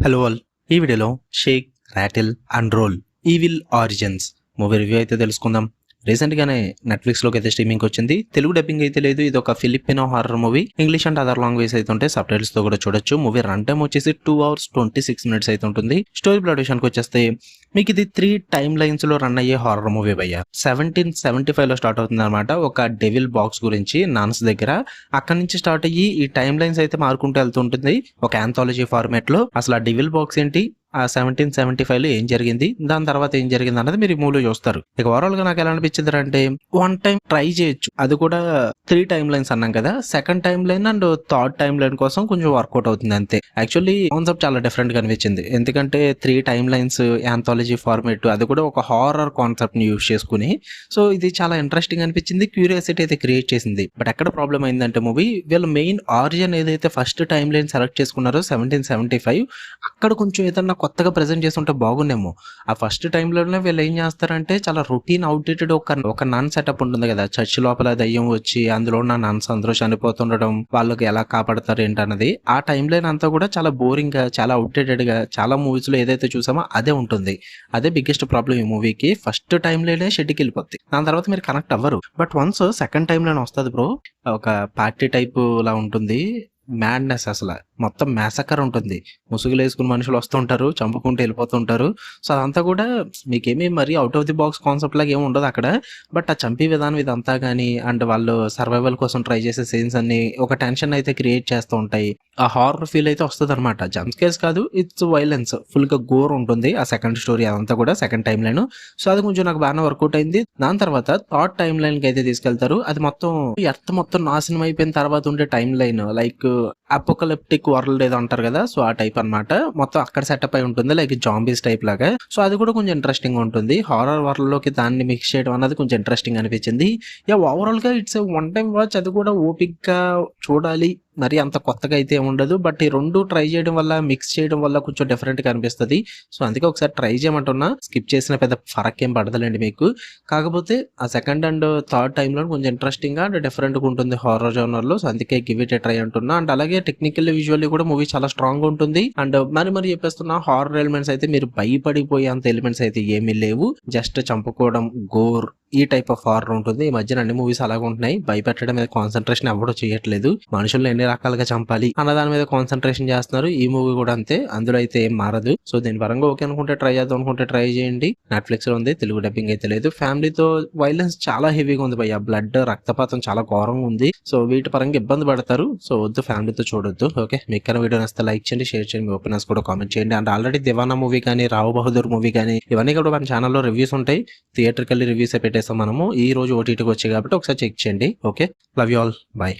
Hello all. ఈ వీడియోలో shake, rattle and roll evil origins movie review అయితే తెలుసుకుందాం. రీసెంట్గానే నెట్ఫ్లిక్స్లోకి అయితే స్ట్రీమింగ్ వచ్చింది. తెలుగు డబ్బింగ్ అయితే లేదు. ఇది ఒక Filipino horror movie. English and other language అయితే ఉంటే సబ్ టైటిల్స్ తో కూడా చూడొచ్చు. మూవీ రన్ టైమ్ వచ్చేసి 2 hours 26 minutes అయితే ఉంటుంది. స్టోరీ ప్లాట్ విషయానికి వచ్చేస్తే మీకు ఇది 3 టైమ్ లైన్స్ లో రన్ అయ్యే హారర్ మూవీ భయ్య. 1775 లో స్టార్ట్ అవుతుంది అనమాట. ఒక డెవిల్ బాక్స్ గురించి నాన్స్ దగ్గర. అక్కడి నుంచి స్టార్ట్ అయ్యి ఈ టైమ్ లైన్స్ అయితే మారుకుంటూ వెళ్తుంటుంది ఒక ఆంథాలజీ ఫార్మాట్ లో. అసలు ఆ డెవిల్ బాక్స్ ఏంటి, ఆ 1775 లో ఏం జరిగింది, దాని తర్వాత ఏం జరిగింది అన్నది మీరు ఈ మూవీలో చూస్తారు. ఇక ఓవరాల్ గా నాకు ఎలా అనిపించింది అంటే, వన్ టైం ట్రై చేయొచ్చు. అది కూడా 3 టైమ్ లైన్స్ అన్నాం కదా, second time line and third time line కోసం కొంచెం వర్కౌట్ అవుతుంది అంతే. యాక్చువల్లీ కాన్సెప్ట్ చాలా డిఫరెంట్ గా అనిపించింది. ఎందుకంటే 3 టైమ్ లైన్స్ ఆంథాలజీ ఫార్మేట్, అది కూడా ఒక హారర్ కాన్సెప్ట్ ని యూజ్ చేసుకుని. సో ఇది చాలా ఇంట్రెస్టింగ్ అనిపించింది, క్యూరియాసిటీ అయితే క్రియేట్ చేసింది. బట్ ఎక్కడ ప్రాబ్లం అయిందంటే మూవీ, వీళ్ళ మెయిన్ ఆరిజిన్ ఏదైతే ఫస్ట్ టైమ్ లైన్ సెలెక్ట్ చేసుకున్నారో 1775, అక్కడ కొంచెం ఏదన్నా కొత్తగా ప్రెజెంట్ చేస్తుంటే బాగుండేమో. ఆ ఫస్ట్ టైంలోనే వీళ్ళు ఏం చేస్తారంటే, చాలా రొటీన్ అవుట్డేటెడ్ ఒక నన్ సెటప్ ఉంటుంది కదా, చర్చ్ లోపల దయ్యం వచ్చి అందులో ఉన్న నన్స్ అందరూ చనిపోతుండడం, వాళ్ళకి ఎలా కాపాడతారు ఏంటన్నది. ఆ టైం లైన్ అంతా కూడా చాలా బోరింగ్ గా, చాలా అవుట్డేటెడ్ గా, చాలా మూవీస్ లో ఏదైతే చూసామో అదే ఉంటుంది. అదే బిగ్గెస్ట్ ప్రాబ్లం ఈ మూవీకి. ఫస్ట్ టైం లైనే షెడ్కి వెళ్ళిపోద్ది, దాని తర్వాత మీరు కనెక్ట్ అవ్వరు. But once second time line వస్తుంది బ్రో, ఒక పార్టీ టైప్ లా ఉంటుంది. మ్యాడ్నెస్, అసలు మొత్తం మ్యాసకర్ ఉంటుంది. ముసుగులు వేసుకుని మనుషులు వస్తుంటారు, చంపుకుంటూ వెళ్ళిపోతుంటారు. సో అదంతా కూడా మీకేమీ మరీ out of the box concept లాగా ఏమి ఉండదు అక్కడ. బట్ ఆ చంపే విధానం ఇదంతా కానీ, అండ్ వాళ్ళు సర్వైవల్ కోసం ట్రై చేసే సీన్స్ అన్ని ఒక టెన్షన్ అయితే క్రియేట్ చేస్తూ ఉంటాయి. ఆ హారర్ ఫీల్ అయితే వస్తుంది అనమాట. జంప్ స్కేర్స్ కాదు, ఇట్స్ వైలెన్స్, ఫుల్ గా గోర్ ఉంటుంది ఆ సెకండ్ స్టోరీ అదంతా కూడా, సెకండ్ టైం లైన్. సో అది కొంచెం నాకు బాగానే వర్కౌట్ అయింది. దాని తర్వాత థర్డ్ టైం లైన్ కి అయితే తీసుకెళ్తారు. అది మొత్తం ఎర్త్ మొత్తం నాశనం అయిపోయిన తర్వాత ఉండే time line, like apocalyptic world ఏదో అంటారు కదా, సో ఆ టైప్ అన్నమాట. మొత్తం అక్కడ సెటప్ అయి ఉంటుంది, లైక్ జాంబీస్ టైప్ లాగా. సో అది కూడా కొంచెం ఇంట్రెస్టింగ్ ఉంటుంది. హారర్ వరల్డ్ లోకి దాన్ని మిక్స్ చేయడం అన్నది కొంచెం ఇంట్రెస్టింగ్ అనిపించింది. ఓవరాల్ గా ఇట్స్ వన్ టైం వాచ్. అది కూడా ఓపిక్ గా చూడాలి, మరి అంత కొత్తగా అయితే ఉండదు. బట్ ఈ రెండు ట్రై చేయడం వల్ల, మిక్స్ చేయడం వల్ల కొంచెం డిఫరెంట్ గా అనిపిస్తుంది. సో అందుకే ఒకసారి ట్రై చేయమంటున్నా. స్కిప్ చేసిన పెద్ద ఫరక్ ఏం పడదలేండి మీకు. కాకపోతే ఆ సెకండ్ అండ్ థర్డ్ టైమ్ లో కొంచెం ఇంట్రెస్టింగ్ గా అండ్ డిఫరెంట్ గా ఉంటుంది హారర్ జోనర్ లో. సో అందుకే గివ్ ఇట్ ఏ ట్రై అంటున్నా. అండ్ అలాగే టెక్నికల్లీ విజువల్లీ కూడా మూవీ చాలా స్ట్రాంగ్ గా ఉంటుంది. అండ్ మరి చెప్పేస్తున్నా, హారర్ ఎలిమెంట్స్ అయితే మీరు భయపడిపోయే అంత ఎలిమెంట్స్ అయితే ఏమీ లేవు. జస్ట్ చంపుకోవడం, గోర్, ఈ టైప్ ఆఫ్ హారర్ ఉంటుంది. ఈ మధ్యన అన్ని మూవీస్ అలాగే ఉంటున్నాయి. భయపెట్టడం మీద కాన్సన్ట్రేషన్ ఎవడో చేయట్లేదు. మనుషుల్ని ఎన్ని రకాలుగా చంపాలి అన్న దాని మీద కాన్సన్ట్రేషన్ చేస్తున్నారు. ఈ మూవీ కూడా అంతే, అందులో అయితే ఏం మారదు. సో దీని పరంగా ఓకే అనుకుంటే ట్రై చేద్దాం అనుకుంటే ట్రై చేయండి. నెట్ఫ్లిక్స్ లో ఉంది, తెలుగు డబ్బింగ్ అయితే లేదు. ఫ్యామిలీతో వైలెన్స్ చాలా హెవీగా ఉంది భయ్య. బ్లడ్, రక్తపాతం చాలా ఘోరంగా ఉంది. సో వీటి పరంగా ఇబ్బంది పడతారు. సో వద్దు, ఫ్యామిలీతో చూడొద్దు. ఓకే, మీకు వీడియో నచ్చితే లైక్ చేయండి, షేర్ చేయండి, మీ ఒపీనియన్స్ కూడా కామెంట్ చేయండి. అండ్ ఆల్రెడీ దివానా మూవీ కానీ, రావు బహదూర్ మూవీ కానీ, ఇవన్నీ కూడా మన ఛానల్లో రివ్యూస్ ఉంటాయి. థియేటర్కి వెళ్ళి రివ్యూస్ పెట్టేస్తాం మనము. ఈ రోజు ఓటీటీకి వచ్చాయి కాబట్టి ఒకసారి చెక్ చేయండి. Okay, love you all, bye.